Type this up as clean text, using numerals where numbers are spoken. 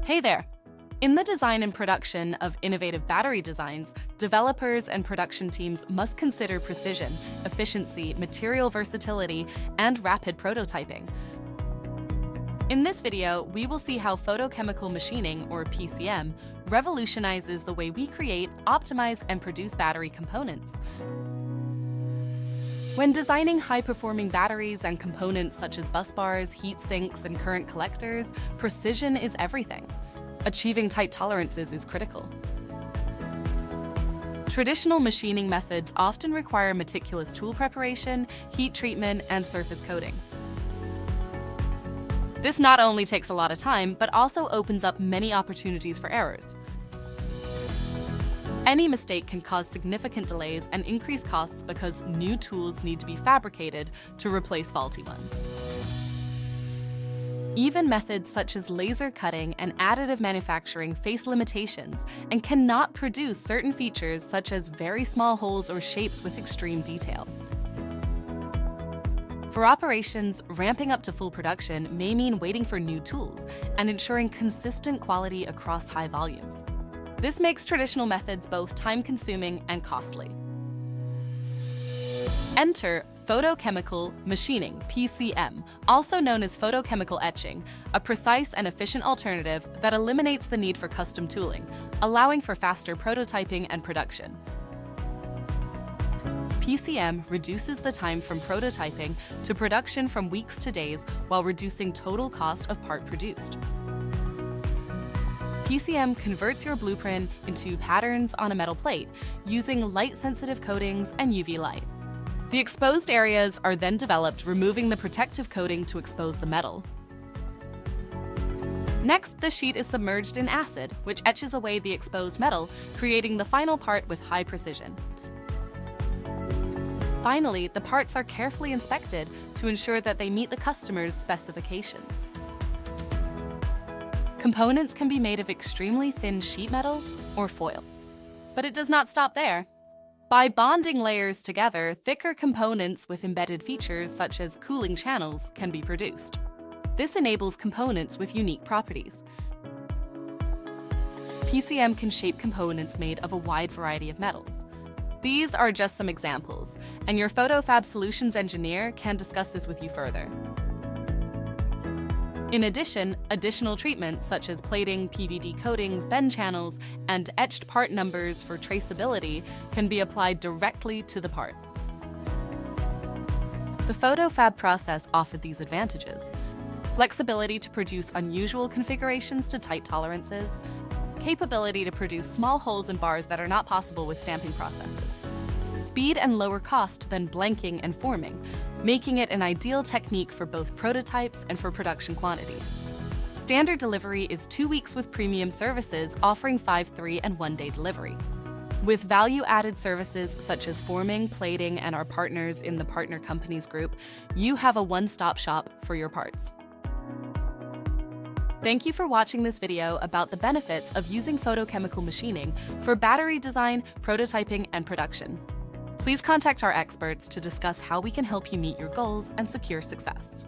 Hey there! In the design and production of innovative battery designs, developers and production teams must consider precision, efficiency, material versatility, and rapid prototyping. In this video, we will see how photochemical machining, or PCM, revolutionizes the way we create, optimize, and produce battery components. When designing high-performing batteries and components such as busbars, heat sinks, and current collectors, precision is everything. Achieving tight tolerances is critical. Traditional machining methods often require meticulous tool preparation, heat treatment, and surface coating. This not only takes a lot of time, but also opens up many opportunities for errors. Any mistake can cause significant delays and increase costs because new tools need to be fabricated to replace faulty ones. Even methods such as laser cutting and additive manufacturing face limitations and cannot produce certain features such as very small holes or shapes with extreme detail. For operations, ramping up to full production may mean waiting for new tools and ensuring consistent quality across high volumes. This makes traditional methods both time-consuming and costly. Enter photochemical machining, PCM, also known as photochemical etching, a precise and efficient alternative that eliminates the need for custom tooling, allowing for faster prototyping and production. PCM reduces the time from prototyping to production from weeks to days while reducing total cost of part produced. PCM converts your blueprint into patterns on a metal plate using light-sensitive coatings and UV light. The exposed areas are then developed, removing the protective coating to expose the metal. Next, the sheet is submerged in acid, which etches away the exposed metal, creating the final part with high precision. Finally, the parts are carefully inspected to ensure that they meet the customer's specifications. Components can be made of extremely thin sheet metal or foil. But it does not stop there. By bonding layers together, thicker components with embedded features such as cooling channels can be produced. This enables components with unique properties. PCM can shape components made of a wide variety of metals. These are just some examples, and your PhotoFab Solutions engineer can discuss this with you further. In addition, additional treatments such as plating, PVD coatings, bend channels, and etched part numbers for traceability can be applied directly to the part. The PhotoFab process offered these advantages: flexibility to produce unusual configurations to tight tolerances, capability to produce small holes in bars that are not possible with stamping processes, speed and lower cost than blanking and forming, making it an ideal technique for both prototypes and for production quantities. Standard delivery is 2 weeks with premium services offering 5, 3, and 1-day delivery. With value-added services such as forming, plating, and our partners in the Partner Companies group, you have a one-stop shop for your parts. Thank you for watching this video about the benefits of using photochemical machining for battery design, prototyping, and production. Please contact our experts to discuss how we can help you meet your goals and secure success.